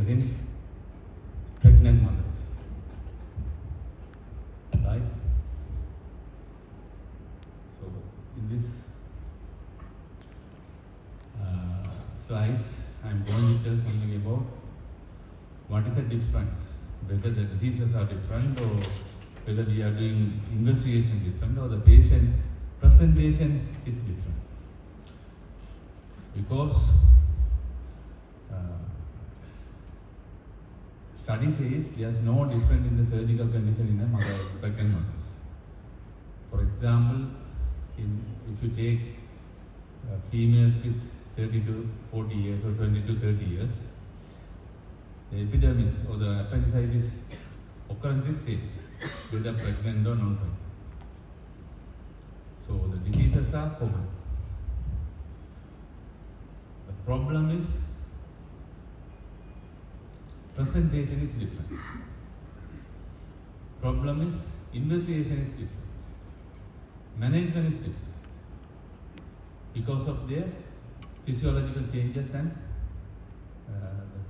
changes in pregnant mothers. Right? So, in this slides, I am going to tell something about what is the difference, whether the diseases are different or whether we are doing investigation different or the patient presentation is different. Because study says there is no difference in the surgical condition in a pregnant mothers. For example, if you take females with 30 to 40 years or 20 to 30 years, the epidermis or the appendicitis occurrence is same, whether pregnant or non-pregnant. So the diseases are common. The problem is presentation is different. Problem is investigation is different. Management is different because of their physiological changes and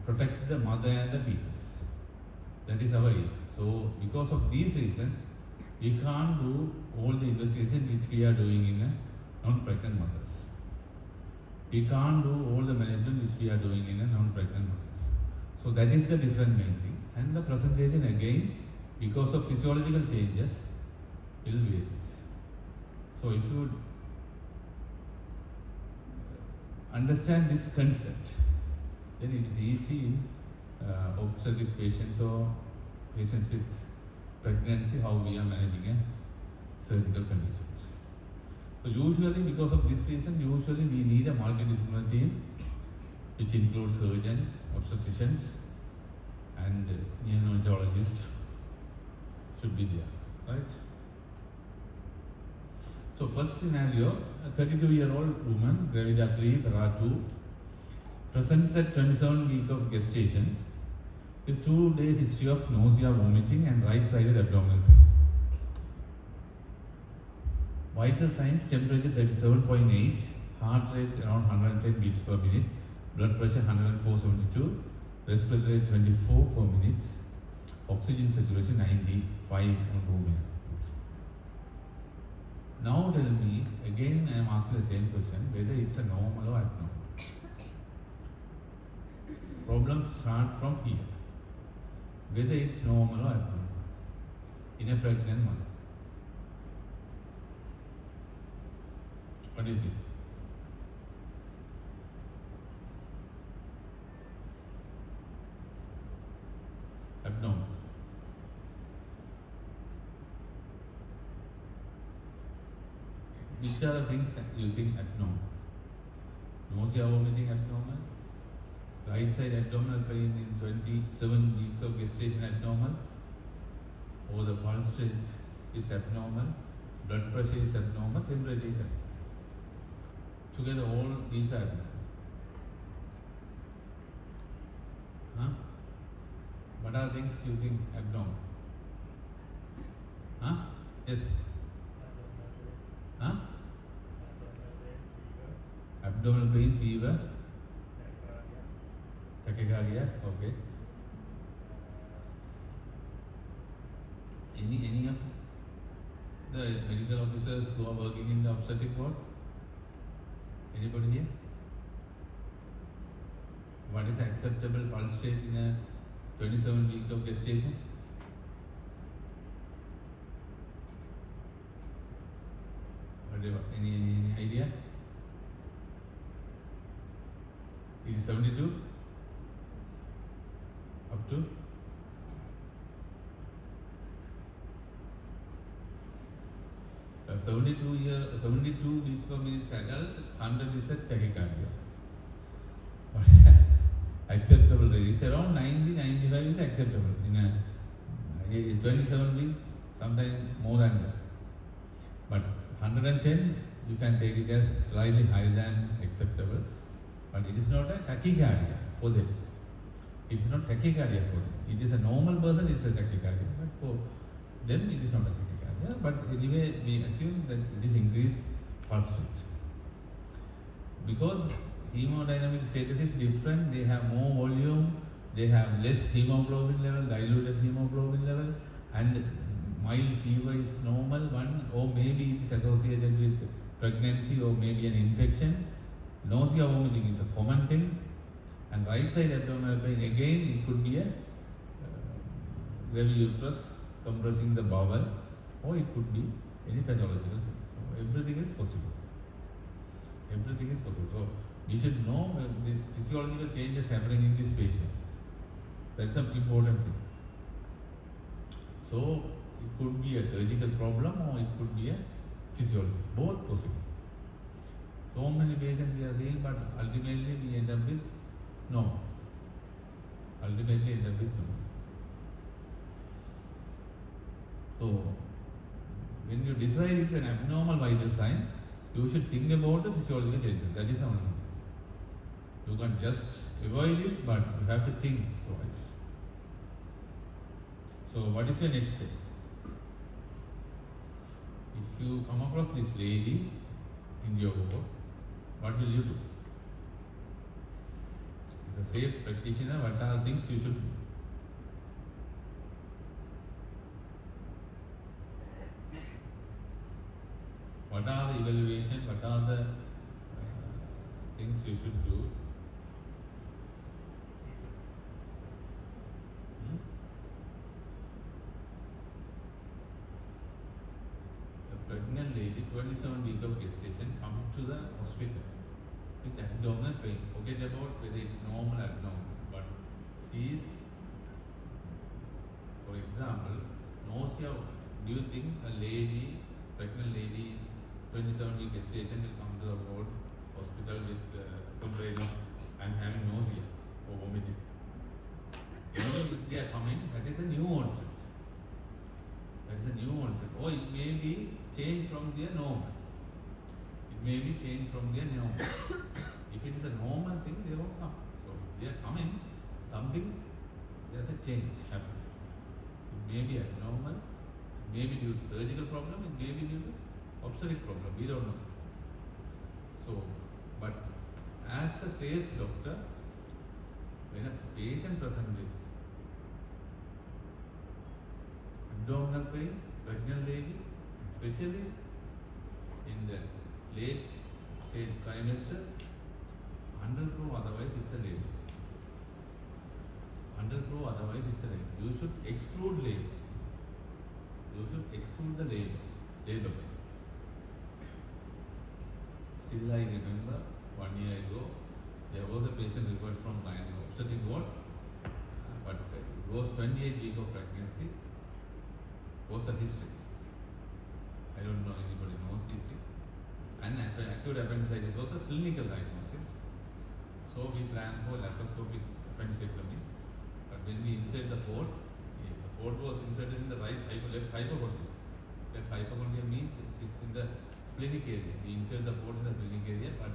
protect the mother and the fetus. That is our aim. So because of these reasons, we can't do all the investigation which we are doing in non-pregnant mothers. We can't do all the management which we are doing in non-pregnant mothers. So that is the different main thing. And the presentation again, because of physiological changes, will vary. So if you understand this concept, then it is easy in obstetric patients or patients with pregnancy, how we are managing surgical conditions. So usually, because of this reason, usually we need a multidisciplinary team which includes surgeon, obstetricians and neonatologist should be there, right? So first scenario, a 32-year-old woman, gravida 3, para 2, presents at 27 weeks of gestation with 2-day history of nausea, vomiting and right-sided abdominal pain. Vital signs: temperature 37.8, heart rate around 110 beats per minute, blood pressure 104/72, respiratory rate 24 per minute, oxygen saturation 95 on room air. Now tell me, again I am asking the same question, whether it's a normal or abnormal. Problems start from here. Whether it's normal or abnormal in a pregnant mother. What do you think? Abnormal. Which are the things that you think abnormal? Nausea, vomiting, abnormal. Right side abdominal pain in 27 weeks of gestation, abnormal. Or the pulse rate is abnormal. Blood pressure is abnormal. Temperature is abnormal. Together all these are abnormal. Huh? What are things you think abnormal? Huh? Yes. Huh? Abdominal pain, fever, tachycardia, okay. Any of the medical officers who are working in the obstetric ward? Anybody here? What is acceptable pulse rate in a 27 week of gestation? Whatever, any idea? It is 72 up to 72 beats per minute adult, 100 is a tachycardia. What is that? Acceptable rate. It's around 90-95 is acceptable in a 27 week, sometimes more than that. But 110 you can take it as slightly higher than acceptable, but it is not a tachycardia for them. It is not tachycardia for them. It is a normal person, it's a tachycardia, but for them it is not a tachycardia. But anyway, we assume that it is increased pulse rate. Because hemodynamic status is different, they have more volume, they have less hemoglobin level, diluted hemoglobin level, and mild fever is normal one, or maybe it is associated with pregnancy or maybe an infection. Nausea, vomiting is a common thing, and right side abdominal pain again, it could be a gravi uterus compressing the bowel, or it could be any pathological thing. So everything is possible. Everything is possible. So we should know these physiological changes happening in this patient. That's an important thing. So it could be a surgical problem or it could be a physiology. Both possible. So many patients we are seeing, but ultimately we end up with no. Ultimately end up with no. So when you decide it's an abnormal vital sign, you should think about the physiological changes. That is the only thing. You can just avoid it, but you have to think twice. So what is your next step? If you come across this lady in your ward, what will you do? As a safe practitioner, what are the things you should do? What are the evaluation? What are the things you should do? A pregnant lady, 27 weeks of gestation, comes to the hospital with abdominal pain. Forget about whether it's normal or abnormal, but she is, for example, nausea. Do you think a lady, pregnant lady, 27-week gestation will come to the ward hospital with complaining, I'm having nausea or vomiting? If they are coming, that is a new onset. That is a new onset. Or it may be changed from their normal. It may be changed from their normal. If it is a normal thing, they won't come. So if they are coming, something, there's a change happening. It may be abnormal, it may be due to surgical problem, it may be due to obstetric problem, we don't know. So, but as a safe doctor, when a patient presents with abdominal pain, pregnant lady, especially in the late stage trimesters, 100 pro, otherwise it's a labor. 100 pro, otherwise it's a labor. You should exclude labor. You should exclude the labor. Still I remember 1 year ago, there was a patient referred from my obstetric ward, but it was 28 weeks of pregnancy, was a history. I don't know anybody knows this thing. And acute appendicitis was a clinical diagnosis. So we planned for laparoscopic appendicectomy. But when we insert the port was inserted in the left hypochondria. Left hypochondria means it's in the splenic area. We insert the port in the splenic area, but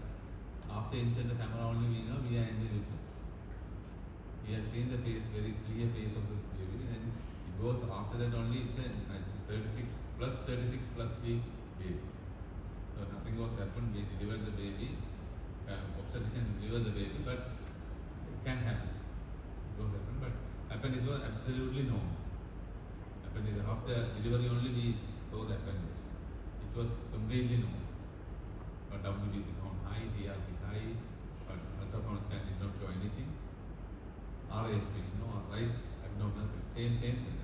after insert the camera only we know we are in the uterus. We have seen the face, very clear face of the baby, and it goes after that only it's a 36 plus week baby. So nothing was happened, we delivered the baby, obstetrician delivered the baby, but it can happen. It was happened, but appendix was absolutely normal. Appendix, after delivery only we saw the appendix. It was completely normal. But WBC count high, CRB high, but ultrasound scan did not show anything. RAFP, right abdominal pain, same thing.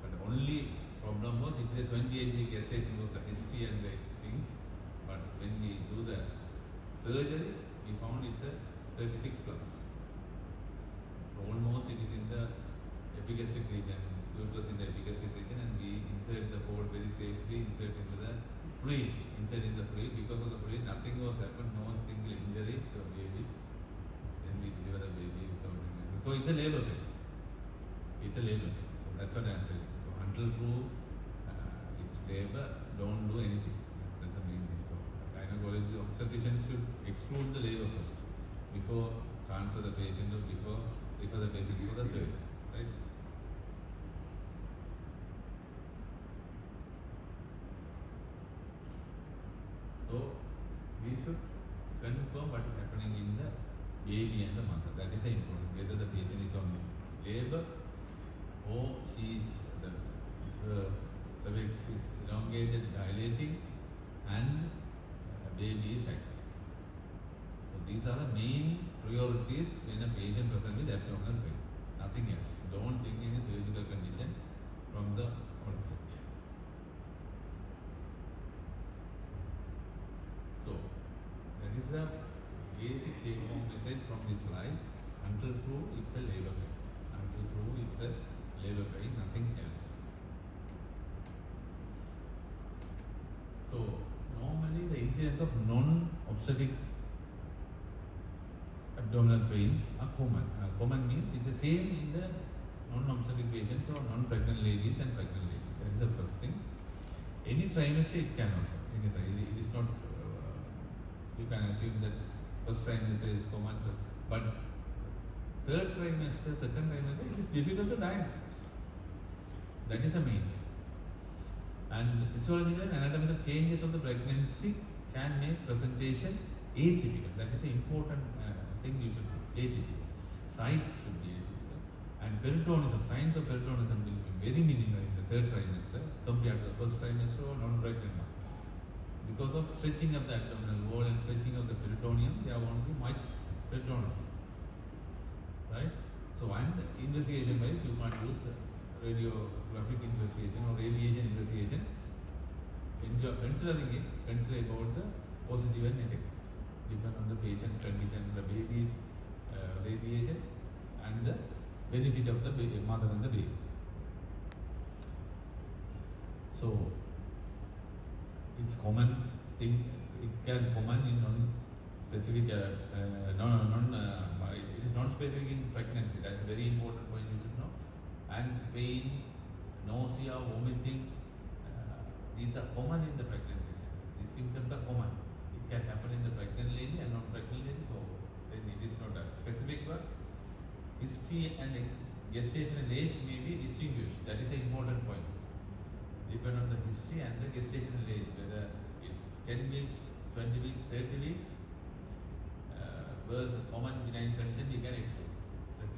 But the only problem was it is a 28-week gestation, was a history and the things. But when we do the surgery, we found it's a 36 plus. So almost it is in the epigastric region, uterus in the epigastric region, and we insert the port very safely, insert into the fluid, because of the fluid, nothing was happened, no single injury to the baby. Then we deliver the baby without any. So it's a labor pain. It's a labor pain. So that's what I'm telling. So until prove it's labor, don't do anything. That's the main thing. So gynecology obstetricians should exclude the labor first before transfer the patient or before refer the patient for the surgery. Right? So we should confirm what is happening in the baby and the mother. That is important. Whether the patient is on labor or her cervix is elongated, dilating, and baby is active. So these are the main priorities when a patient presents with abdominal pain. Nothing else. Don't think any surgical condition from the onset. So that is the basic take-home message from this slide. Until prove it's a labor pain. Until prove it's a labor pain, nothing else. So normally the incidence of non-obstetric abdominal pains are common. Common means it's the same in the non-obstetric patients or non-pregnant ladies and pregnant ladies. That is the first thing. Any trimester it can occur. It is not, you can assume that first trimester is common, but third trimester, second trimester, it is difficult to diagnose. That is the main thing. And physiological and anatomical changes of the pregnancy can make presentation atypical. That is an important thing you should do. Atypical. Sight should be atypical. And peritonism, signs of peritonism will be very minimal in the third trimester compared to the first trimester or non-pregnant one. Because of stretching of the abdominal wall and stretching of the peritoneum, there won't be much peritonism. Right? So, and investigation wise, you can't use radiographic investigation or radiation investigation. When you are considering it, consider about the positive and negative. Depend on the patient condition, the baby's radiation, and the benefit of the mother and the baby. So, it's common thing. It can common in non-specific. It is non-specific in pregnancy. That's a very important point you should know. And pain, nausea, vomiting, these are common in the pregnant patients. These symptoms are common. It can happen in the pregnant lady and non-pregnant lady. So then it is not a specific one. History and gestational age may be distinguished. That is an important point. Depend on the history and the gestational age, whether it's 10 weeks, 20 weeks, 30 weeks, versus common benign condition we can exclude.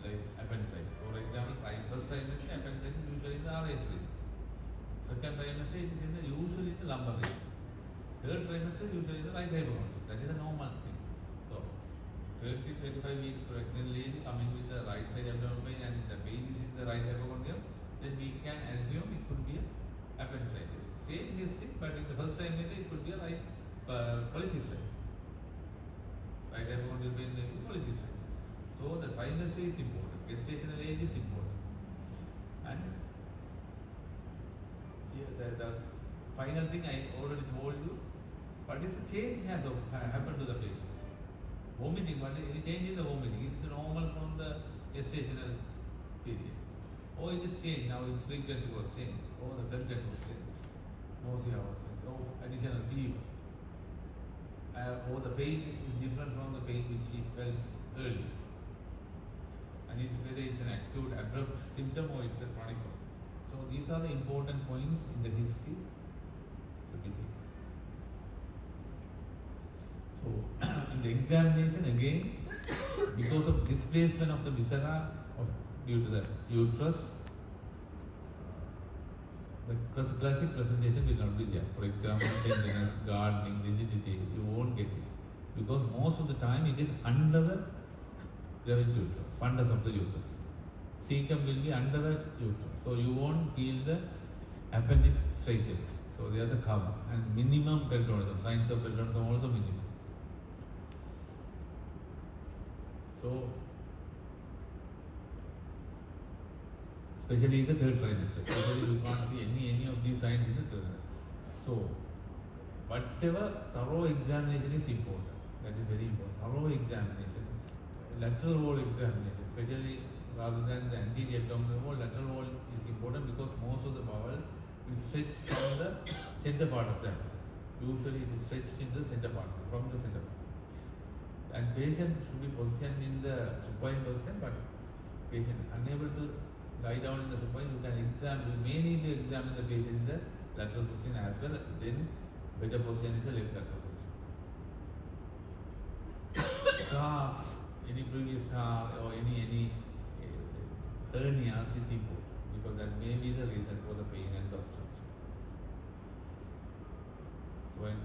Like appendicitis. For example, first trimester appendicitis is usually in the RH region. Second trimester it is usually in the lumbar region. Third trimester usually in the right hypochondrium. That is a normal thing. So 30-35 week pregnant lady coming with the right side abdominal pain and the pain is in the right hypochondrium, then we can assume it could be a appendicitis. Same history, but in the first trimester it could be a right polycystic. Right hypochondrial pain may be polycystic. So the trimester is important, gestational age is important. And the final thing I already told you, what is the change has happened to the patient? Vomiting, what is any change in the vomiting? It is normal from the gestational period. Or it is changed, now its frequency was changed, or the content was changed, nausea was changed, or additional fever. Or the pain is different from the pain which she felt earlier. And it's whether it's an acute abrupt symptom or it's a chronic one. So these are the important points in the history. So in the examination again, because of displacement of the viscera due to the uterus, the classic presentation will not be there. For example, tenderness, gardening, rigidity, you won't get it. Because most of the time it is under the uterus, fundus of the uterus. Cecum will be under the uterus. So you won't feel the appendix straightened. So there's a cover. And minimum peritonism, signs of peritonism also minimum. So, especially in the third trimester, especially you can't see any of these signs in the third trimester. So, whatever thorough examination is important. That is very important. Thorough examination, lateral wall examination, especially rather than the anterior abdominal wall, lateral wall is important because most of the bowel will stretch from the center part of the abdomen. Usually it is stretched in the center part, from the center part. And patient should be positioned in the supine position, but patient unable to lie down in the supine, you can examine, you may need to examine the patient in the lateral position as well, then better position is the left lateral position. Scars, any previous scar or any hernias is important, because that may be the reason for the pain and the obstruction. So when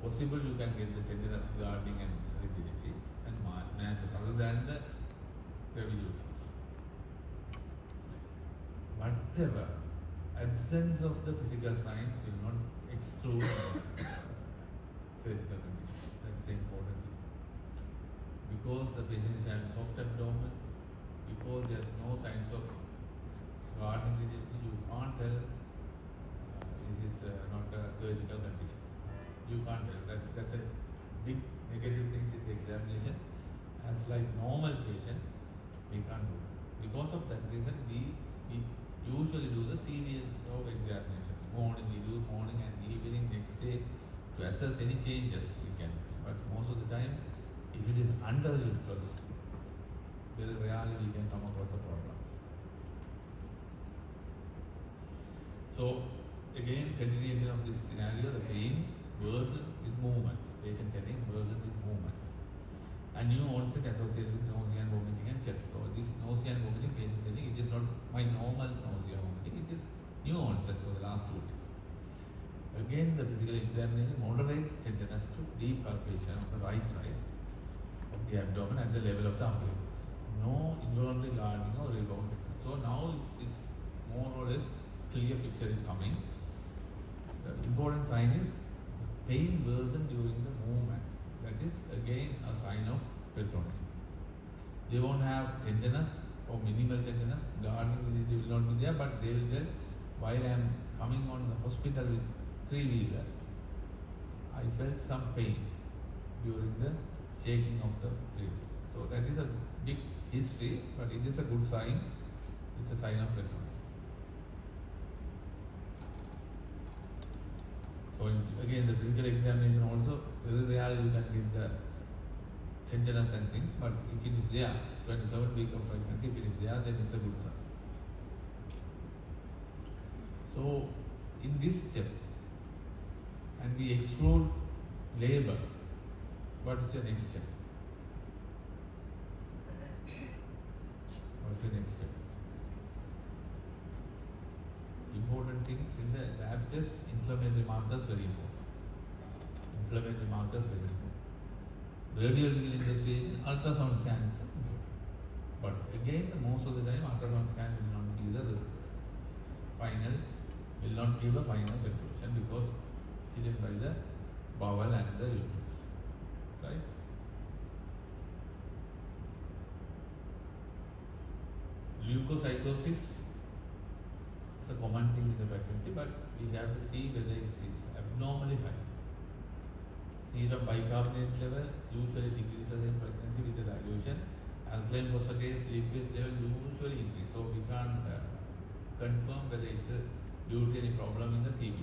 possible, you can get the tenderness, guarding and rigidity and masses other than the gravidulitis. Whatever, absence of the physical signs will not exclude surgical conditions. That's the important thing. Because the patient is having soft abdomen, because there's no signs of guarding rigidity, you can't tell this is not a surgical condition. You can't tell. That's a big negative thing in the examination. As like normal patient, we can't do. Because of that reason, we usually do the series of examinations. Morning we do, morning and evening, next day, to assess any changes we can. But most of the time, if it is under the uterus, very rarely we can come across a problem. So again, continuation of this scenario, the pain worsen with movements, patient telling worsen with movements. And new onset associated with nausea and vomiting and chest. So this nausea and vomiting, patient telling it is not my normal nausea and vomiting, it is new onset for the last 2 days. Again, the physical examination, moderate tenderness to deep palpation on the right side of the abdomen at the level of the umbilicus. No involuntary guarding or rebound. So now it's more or less clear picture is coming. The important sign is pain worsen during the movement. That is again a sign of peritonism. They won't have tenderness or minimal tenderness. Guarding will not be there, but they will tell, while I am coming on the hospital with 3-wheeler, I felt some pain during the shaking of the 3-wheeler. So that is a big history, but it is a good sign. It's a sign of peritonism. So again, the physical examination also, very rarely you can get the tenderness and things, but if it is there, 27th week of pregnancy, if it is there, then it's a good sign. So in this step, and we exclude labor, what is the next step? What is the next step? Important things in the lab test, inflammatory markers very important. Inflammatory markers very important. Radiological investigation, ultrasound scan is important. But again, most of the time, ultrasound scan will not be the final, will not give a final conclusion because hidden by the bowel and the uterus. Right? Leukocytosis is a common thing in the pregnancy, but we have to see whether it is abnormally high. Serum bicarbonate level usually decreases in pregnancy with the dilution. Alkaline phosphatase, lipase level usually increase. So we can't confirm whether it's due to any problem in the CB.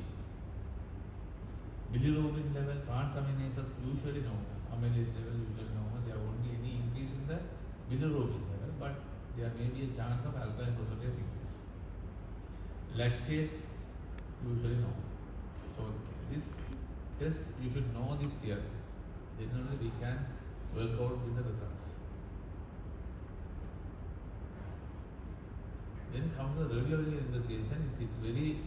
Bilirubin level, transaminases usually normal. Amylase level usually normal. There won't be any increase in the bilirubin level, but there may be a chance of alkaline phosphatase increase. Lactate usually normal. So this test, you should know this theory. Then only we can work out with the results. Then comes the radiological investigation. It's very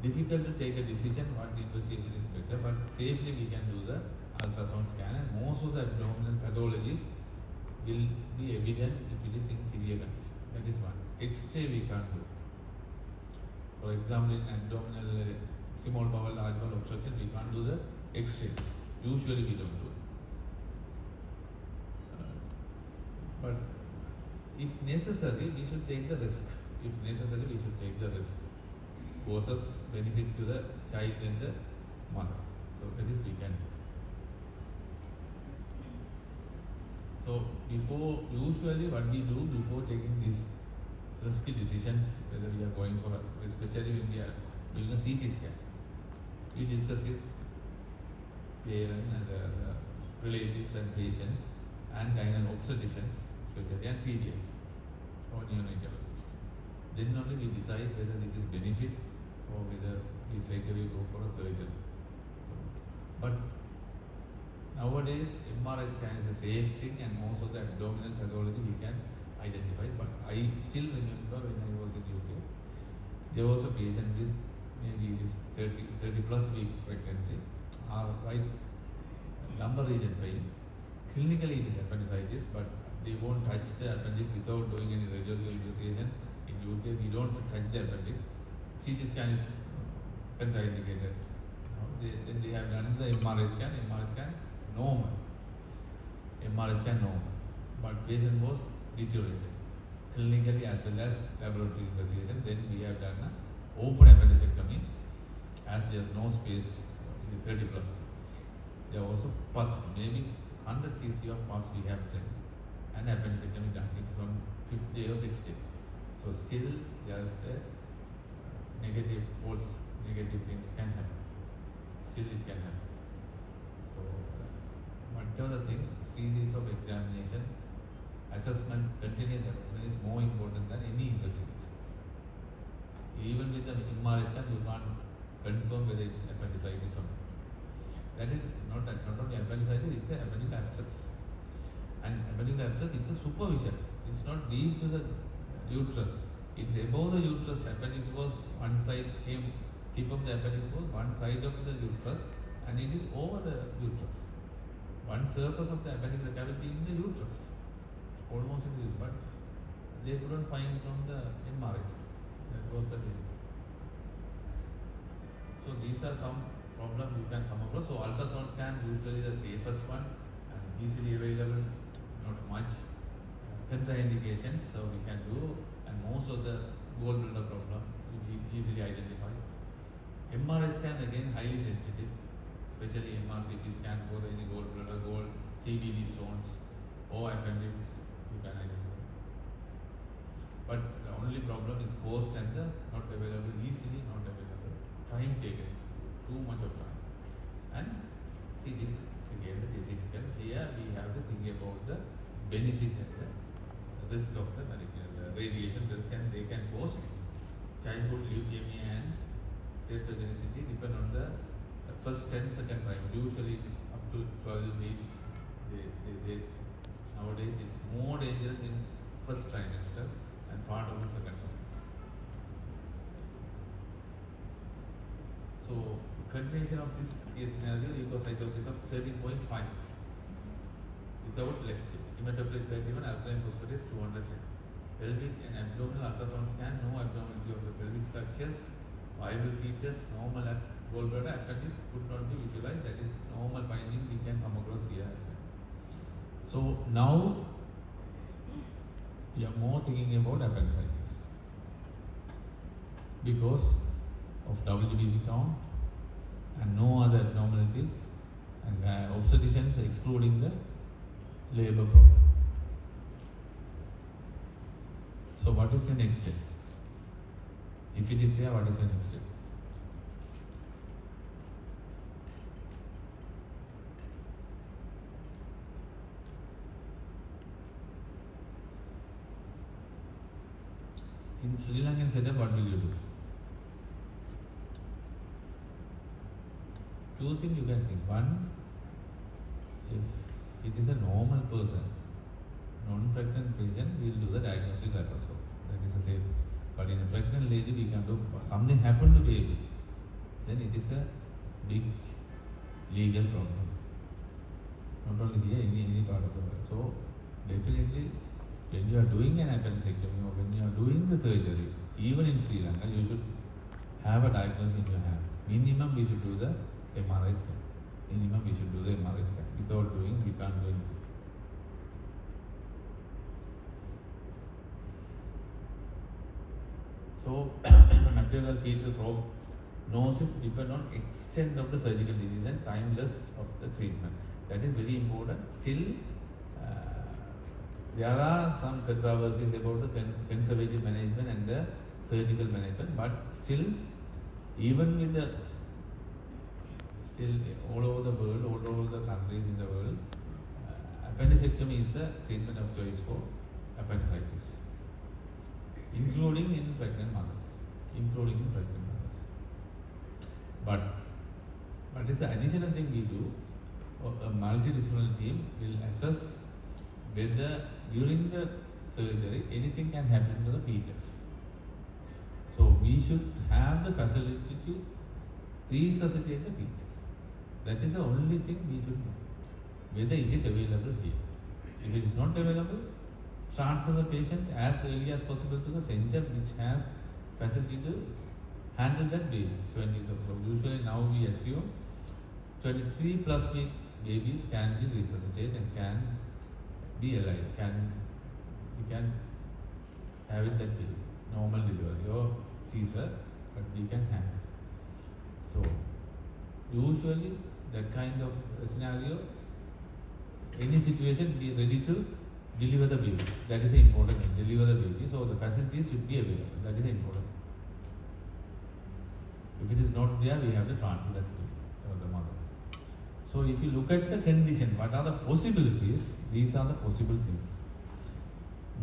difficult to take a decision what investigation is better, but safely we can do the ultrasound scan, and most of the abdominal pathologies will be evident if it is in severe condition. That is one. X-ray we can't do. For example, in abdominal small bowel, large bowel obstruction, we can't do the X-rays. Usually we don't do it. But if necessary, we should take the risk. If necessary, we should take the risk. Causes benefit to the child and the mother. So that is we can do. So usually what we do before taking these risky decisions, whether we are going for, especially when we are doing a CT scan, we discuss with parents and relatives and patients and obstetricians, especially, and pediatricians or neonatologists. Then only we decide whether this is benefit or whether we straight away go for a surgery. So, but nowadays MRI scan is a safe thing, and most of the abdominal pathology we can identify. But I still remember when I was in UK, there was a patient with maybe 30 plus week pregnancy, right lumbar region pain. Clinically it is appendicitis, but they won't touch the appendix without doing any radiological investigation. In UK we don't touch the appendix. CT scan is contraindicated. Then they have done the MRI scan. MRI scan normal. MRI scan normal, but patient was deteriorated clinically as well as laboratory investigation. Then we have done an open appendicectomy, as there is no space, 30 plus. There was also pus, maybe 100 cc of pus we have done, and appendicectomy done. It is on 5th day or 6th day. So still there is a negative, false negative things can happen. Still it can happen. So whatever the things, series of examination, assessment, continuous assessment is more important than any investigations. Even with the MRI scan, you can't confirm whether it's appendicitis or not. That is not only appendicitis, it's an appendic abscess. And appendic abscess, it's a supervision. It's not deep to the uterus. It's above the uterus. Appendix was one side, tip of the appendix was one side of the uterus, and it is over the uterus. One surface of the appendicular cavity in the uterus, almost in the uterus, but they couldn't find it on the MRI scan. That was the reason. So these are some problems you can come across. So ultrasound scan usually the safest one and easily available, not much contraindications, so we can do, and most of the gallbladder problem will be easily identified. MRI scan again highly sensitive, especially MRCP scan for any gallbladder, CBD stones or appendix, you can identify. But the only problem is cost and the not available, easily not available, time taken, too much of time. And see this again, the CT scan, here we have to think about the benefit and the risk of the radiation risk, and they can cause childhood leukemia and teratogenicity depend on the first 10 second time. Usually it is up to 12 weeks. Nowadays it's more dangerous in first trimester and part of the second trimester. So continuation of this case scenario, leukocytosis of 13.5 without left shift, hematocrit 31, alkaline phosphatase 200 left. Pelvic and abdominal ultrasound scan, no abnormality of the pelvic structures, viable features, normal at gallbladder, appendix could not be visualized. That is normal finding we can come across here as well. So now we are more thinking about appendicitis because of WBC count and no other abnormalities, and obstetricians excluding the labor problem. So what is the next step? If it is there, what is the next step? In Sri Lankan setup, what will you do? Two things you can think. One, if it is a normal person, non-pregnant patient, we will do the diagnostic ultrasound. That is the same. But in a pregnant lady, we can do something happened to baby. Then it is a big legal problem. Not only here, any part of the world. So definitely, when you are doing an appendicectomy or when you are doing the surgery, even in Sri Lanka, you should have a diagnosis in your hand. Minimum, we should do the MRI scan. Minimum, we should do the MRI scan. Without doing, we can't do anything. So, material fetal prognosis depend on extent of the surgical disease and timeless of the treatment. That is very important. Still, there are some controversies about the conservative management and the surgical management, but still, even with the all over the world, all over the countries in the world, appendicectomy is the treatment of choice for appendicitis, including in pregnant mothers. But it's the additional thing we do. a multidisciplinary team will assess whether during the surgery anything can happen to the fetus. So we should have the facility to resuscitate the fetus. That is the only thing we should know, whether it is available here. If it is not available, transfer the patient as early as possible to the center which has facility to handle that baby. Usually now we assume 23 plus week babies can be resuscitated and can be alive. We can have it that baby, normal delivery or Caesar, but we can handle it. So usually that kind of scenario, any situation, be ready to deliver the baby. That is the important thing. Deliver the baby. So the facilities should be available. That is the important thing. If it is not there, we have to transfer that baby or the mother. So if you look at the condition, what are the possibilities? These are the possible things.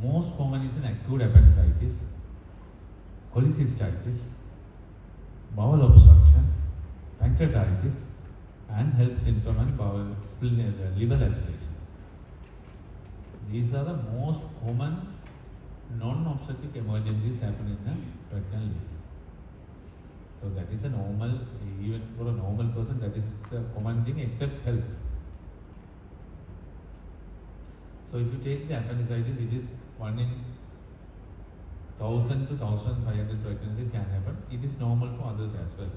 Most common is an acute appendicitis, cholecystitis, bowel obstruction, pancreatitis, and HELP syndrome and bowel liver laceration. These are the most common non-obstetric emergencies happening in a pregnant lady. So that is a normal, even for a normal person, that is the common thing except HELP. So if you take the appendicitis, it is 1 in 1000 to 1500 pregnancy can happen. It is normal for others as well.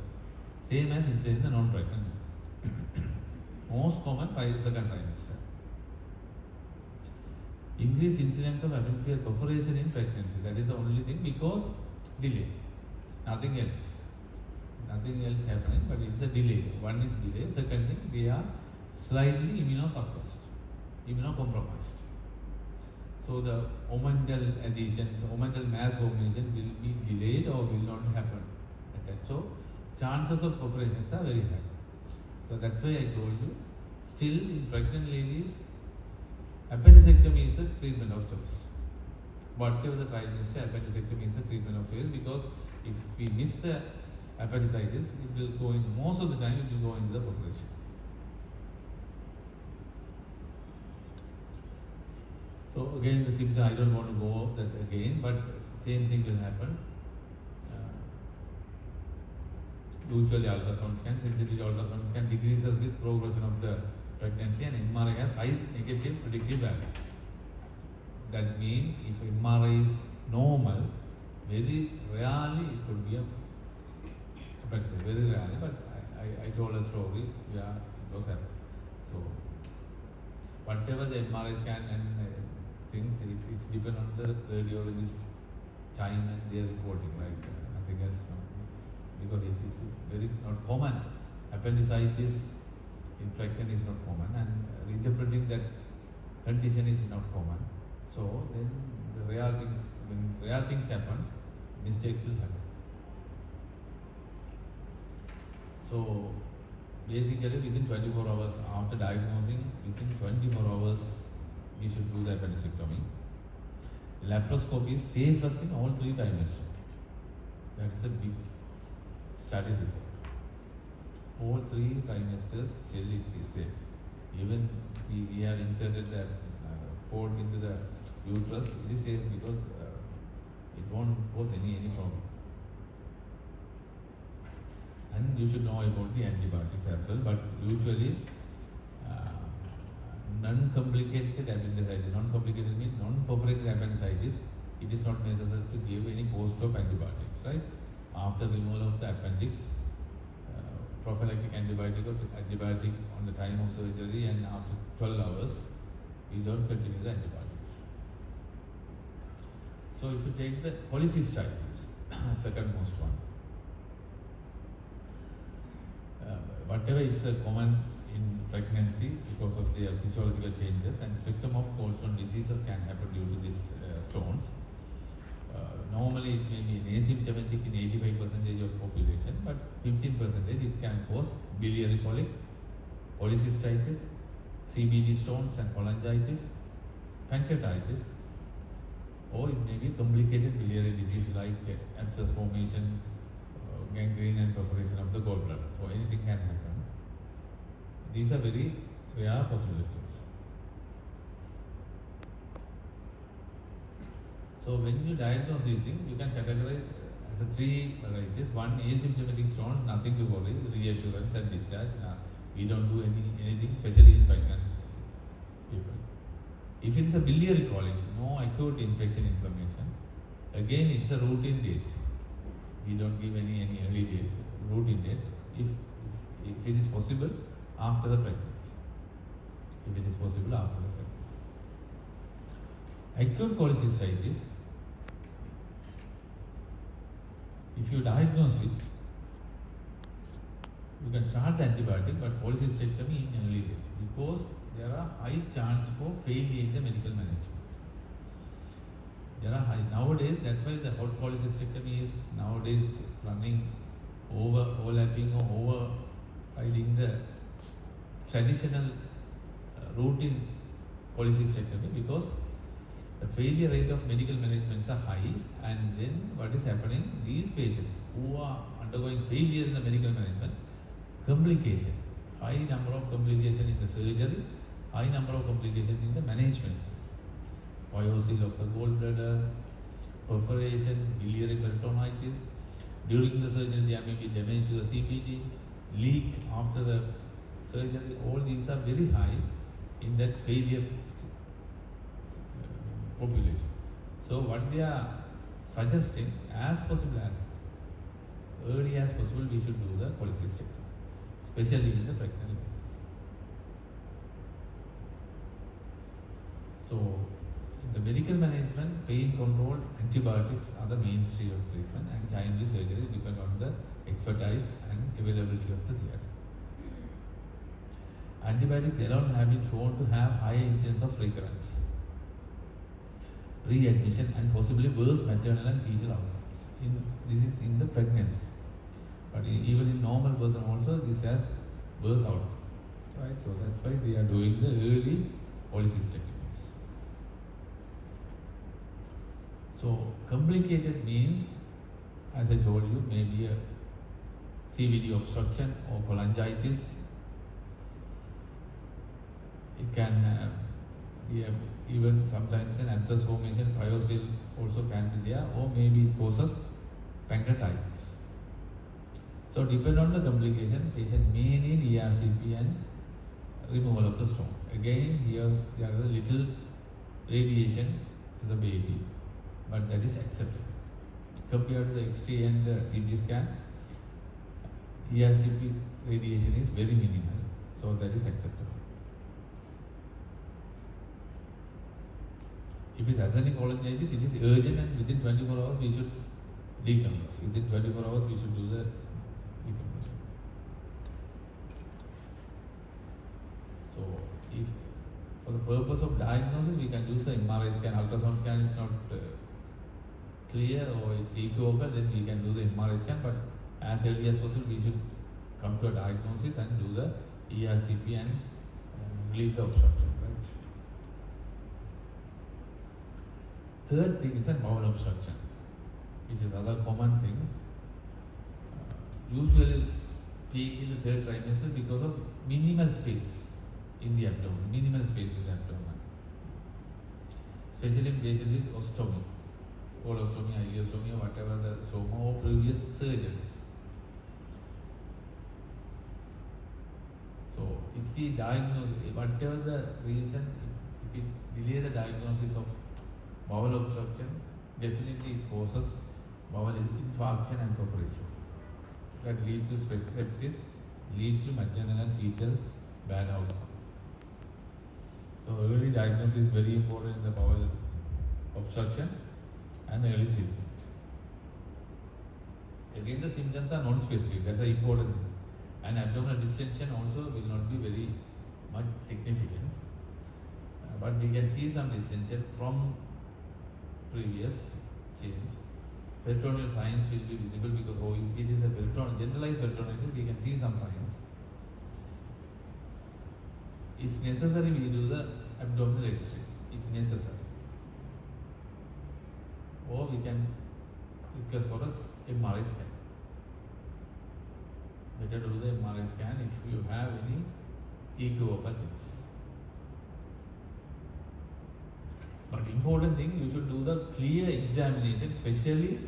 Same as in the non-pregnant. Most common by the second trimester. Increased incidence of appendiceal perforation in pregnancy. That is the only thing, because delay. Nothing else. Nothing else happening, but it's a delay. One is delay. Second thing, they are slightly immunosuppressed, immunocompromised. So the omental adhesions, omental mass formation will be delayed or will not happen. So chances of perforations are very high. So that's why I told you, still in pregnant ladies, appendicectomy is a treatment of choice. Whatever the trimester, appendicectomy is a treatment of choice, because if we miss the appendicitis, it will go in, most of the time it will go into the perforation. So again the symptom, I don't want to go over that again, but same thing will happen. Usually ultrasound scan, sensitivity ultrasound scan decreases with progression of the pregnancy, and MRI has high negative predictive value. That means if MRI is normal, very rarely it could be a appendicitis, very rarely, but I told a story, yeah, it was happening. So whatever the MRI scan and things, it's depend on the radiologist time and their reporting, right? Nothing else, no. Because it is very not common. Appendicitis in pregnant is not common, and interpreting that condition is not common. So then the rare things, when rare things happen, mistakes will happen. So basically within 24 hours after diagnosing, within 24 hours we should do the appendicectomy. Laparoscopy is safest in all 3 trimesters. That is a big study report. All 3 trimesters still it is safe. Even we have inserted the cord into the uterus, it is safe because it won't cause any problem. And you should know about the antibiotics as well, but usually non-complicated appendicitis, non-complicated means non-perforated appendicitis, it is not necessary to give any post-op antibiotics, right? After removal of the appendix, prophylactic antibiotic or antibiotic on the time of surgery, and after 12 hours, we don't continue the antibiotics. So if you take the cholecystitis, second most one, whatever is common in pregnancy because of their physiological changes, and spectrum of gallstone diseases can happen due to these stones. Normally it may be asymptomatic in 85% of population, but 15% it can cause biliary colic, cholecystitis, CBD stones and cholangitis, pancreatitis, or it may be complicated biliary disease like abscess formation, gangrene and perforation of the gallbladder. So anything can happen. These are very rare possibilities. So when you diagnose these things, you can categorize as a 3 varieties. One, asymptomatic stone, nothing to worry, reassurance and discharge. We don't do anything, especially in pregnant people. If it is a biliary colic, no acute infection inflammation, again it's a routine date. We don't give any early date, routine date. If it is possible, after the pregnancy. If it is possible, after the pregnancy. Acute cholecystitis, if you diagnose it, you can start the antibiotic, but cholecystectomy in early days, because there are high chance for failure in the medical management. There are high nowadays. That's why the hot cholecystectomy is nowadays running overlapping or overriding the traditional routine cholecystectomy, because the failure rate of medical management are high, and then what is happening? These patients who are undergoing failure in the medical management, complication, high number of complications in the surgery, high number of complications in the management. Pyosis of the gallbladder, perforation, biliary peritonitis. During the surgery, there may be damage to the CPG, leak after the surgery. All these are very high in that failure population. So what they are suggesting, as possible as early as possible, we should do the cholecystectomy, especially in the pregnant ladies. So in the medical management, pain control, antibiotics are the mainstay of treatment, and timely surgery depend on the expertise and availability of the theatre. Antibiotics alone have been shown to have higher incidence of recurrence, readmission, and possibly worse maternal and fetal outcomes. This is in the pregnancy, but even in normal person also this has worse outcomes, right? So that's why they are doing the early cholecystectomies. So complicated means, as I told you, maybe a CVD obstruction or cholangitis. It can be even sometimes an abscess formation, pyosil also can be there, or maybe it causes pancreatitis. So depend on the complication, patient may need ERCP and removal of the stone. Again, here there is a little radiation to the baby, but that is acceptable. Compared to the X-ray and the CT scan, ERCP radiation is very minimal, so that is acceptable. If it is acidic cholangitis, it is urgent, and within 24 hours we should decompress. Within 24 hours we should do the decompression. So, if for the purpose of diagnosis, we can use the MRI scan. Ultrasound scan is not clear or it's equivocal, then we can do the MRI scan. But as early as possible, we should come to a diagnosis and do the ERCP and relieve the obstruction. Third thing is a bowel obstruction, which is another common thing. Usually peak in the third trimester because of minimal space in the abdomen, especially in patients with ostomy, colostomy, ileostomy, or whatever the stoma, or previous surgeries. So if we diagnose, whatever the reason, if we delay the diagnosis of bowel obstruction, definitely it causes bowel infarction and perforation. That leads to sepsis, leads to maternal and fetal bad outcome. So early diagnosis is very important in the bowel obstruction and early treatment. Again, the symptoms are non-specific. That's an important thing. And abdominal distension also will not be very much significant, but we can see some distension from previous change. Peritoneal signs will be visible because if it is a generalized peritonitis, we can see some signs. If necessary, we do the abdominal X-ray, if necessary. Or we can request for a MRI scan. Better do the MRI scan if you have any equivocal things. But important thing, you should do the clear examination, especially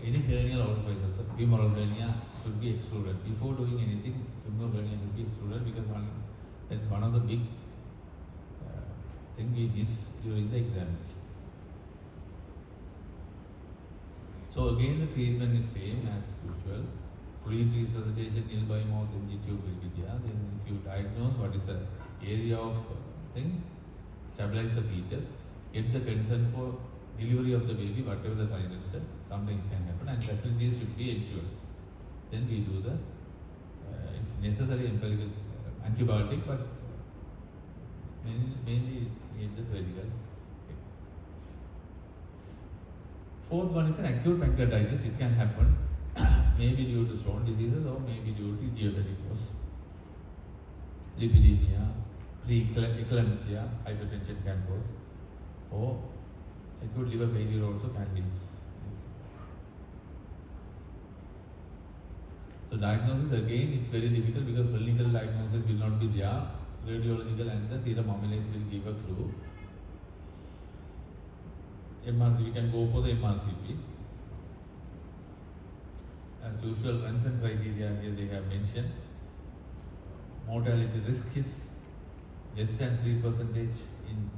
any hernial orifices. Femoral hernia should be excluded. Before doing anything, femoral hernia should be excluded because that is one of the big thing we miss during the examinations. So again, the treatment is same as usual. Fluid resuscitation nil by mouth, NG tube will be there. Then if you diagnose what is the area of thing, stabilize the fetus, get the consent for delivery of the baby, whatever the trimester, something can happen, and facilities should be ensured. Then we do the, if necessary, empirical antibiotic, but mainly need the surgical. Fourth one is an acute pancreatitis. It can happen maybe due to stone diseases or maybe due to diabetes, lipidemia, preeclampsia, hypertension can cause, or acute liver failure also can be this. So diagnosis again, it's very difficult because clinical diagnosis will not be there. Radiological and the serum amylase will give a clue. MRC, we can go for the MRCP. As usual, consent criteria here they have mentioned. Mortality risk is less than 3% in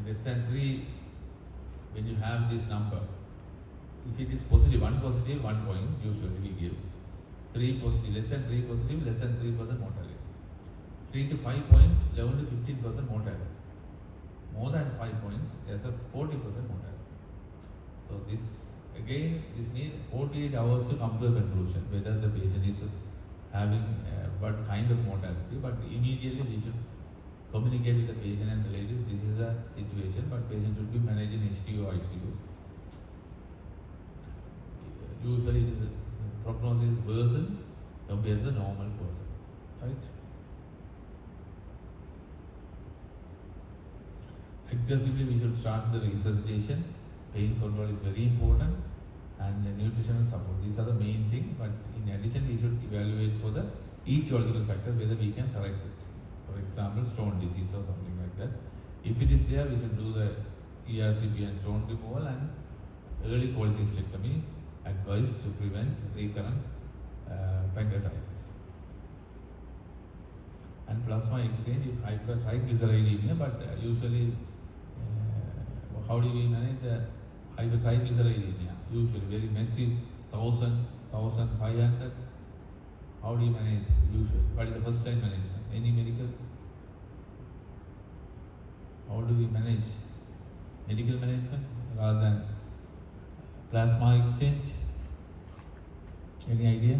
less than 3 when you have this number. If it is positive, 1 positive, 1 point, usually we give. 3 positive, less than 3 positive, less than 3% mortality. 3 to 5 points, 11 to 15% mortality. More than 5 points, there's a 40% mortality. So this, again, this needs 48 hours to come to a conclusion, whether the patient is having what kind of mortality, but immediately we should communicate with the patient and relative, this is a situation, but patient should be managed in HTU or ICU. Usually it is prognosis worsen compared to the normal person, right? Aggressively we should start the resuscitation. Pain control is very important, and the nutritional support. These are the main thing, but in addition we should evaluate for the etiological factor whether we can correct it. For example, stone disease or something like that. If it is there, we should do the ERCP and stone removal and early cholecystectomy advised to prevent recurrent pancreatitis. And plasma exchange if hypertriglyceridemia, but usually how do we manage the hypertriglyceridemia? Usually very messy, 1000, 1500. How do you manage usually? What is the first line management? Any medical? How do we manage medical management rather than plasma exchange? Any idea?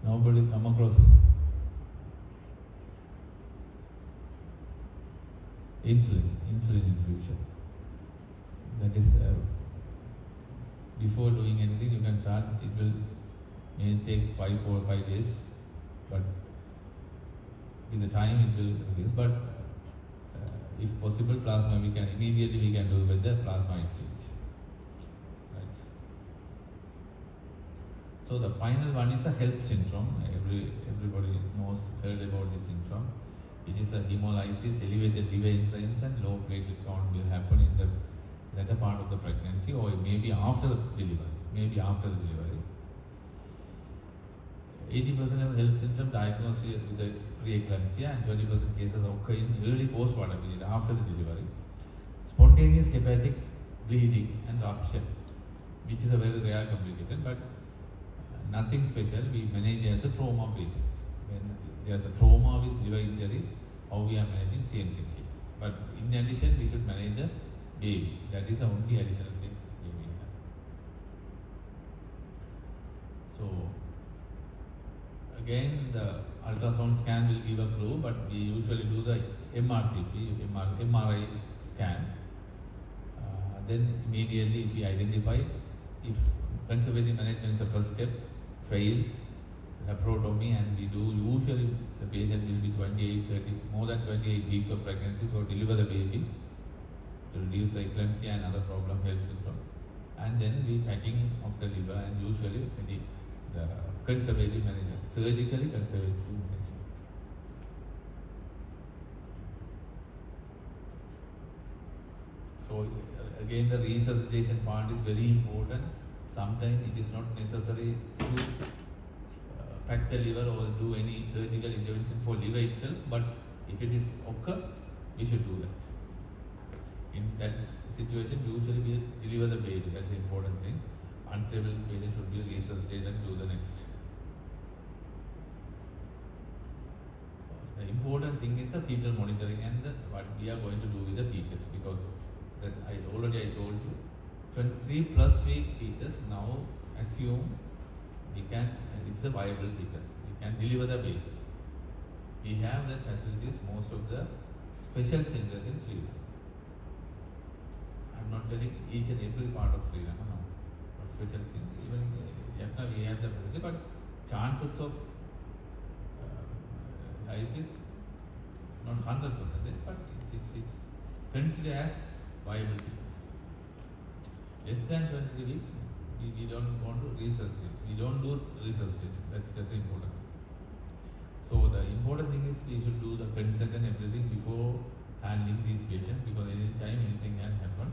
Nobody come across insulin infusion. That is before doing anything you can start. It will may take 4 or 5 days, but with the time it will reduce. But if possible, plasma we can do with the plasma exchange. Right. So the final one is a HELP syndrome. Everybody heard about this syndrome, which is a hemolysis, elevated liver enzymes, and low platelet count will happen in the latter part of the pregnancy, or maybe after the delivery. 80% of HELP syndrome diagnosed with the preeclampsia, and 20% cases occur in early postpartum period after the delivery. Spontaneous hepatic bleeding and rupture, which is a very rare complication, but nothing special. We manage as a trauma patient. When there's a trauma with liver injury, how we are managing, same thing here. But in addition, we should manage the baby. That is the only additional thing we have. So again, the ultrasound scan will give a clue, but we usually do the MRI scan. Then immediately if we identify, if conservative management is the first step, fail, laparotomy, and we do, usually the patient will be 28, 30, more than 28 weeks of pregnancy, so deliver the baby. to reduce the eclampsia and other problem helps it from. And then we packing of the liver and usually the conservative management, surgically conservative management. So again the resuscitation part is very important. Sometimes it is not necessary to pack the liver or do any surgical intervention for liver itself, but if it is occur, we should do that. In that situation, usually we deliver the baby, that's the important thing. Unstable patient should be resuscitated and do the next. The important thing is the fetal monitoring and what we are going to do with the fetus, because that I told you, 23 plus week fetus, now assume we can, it's a viable fetus, we can deliver the baby. We have that facilities, most of the special centers in Sri Lanka. I'm not telling each and every part of Sri Lanka, no. But special things, even Jaffna we have the facility, but chances of life is not 100%, but it's considered as viable fetus. Less than 20 weeks, we don't want to resuscitate. We don't do resuscitation. That's important. So the important thing is we should do the consent and everything before handling these patients, because anytime anything can happen.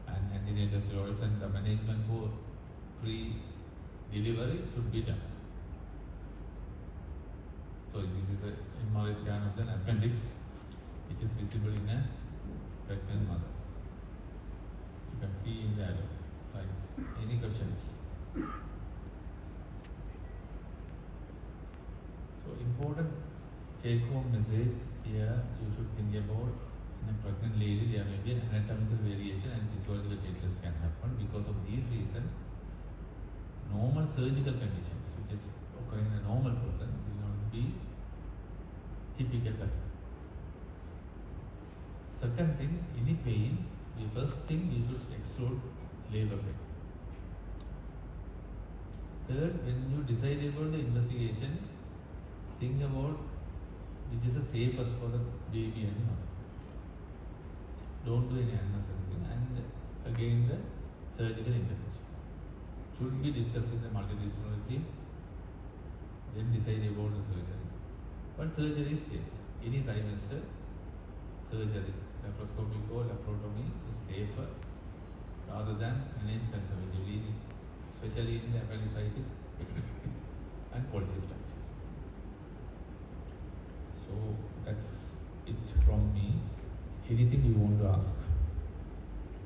And antenatal steroids and the management for pre-delivery should be done. So this is a MRI scan of the appendix, which is visible in a pregnant mother. You can see in the arrow. Right. Any questions? So important take-home message here, you should think about in a pregnant lady there may be an anatomical variation and physiological changes can happen. Because of these reasons, normal surgical conditions which is occurring in a normal person will not be typical pattern. Second thing, any pain, the first thing you should exclude labor pain. Third, when you decide about the investigation, think about which is the safest for the baby and mother. Don't do any unnecessary thing. And again, the surgical intervention should be discussed in the multidisciplinary team, then decide about the surgery. But surgery is safe. Any trimester surgery, laparoscopic or laparotomy is safer rather than managed conservatively, especially in the appendicitis and cholecystitis. So that's it from me. Anything you want to ask?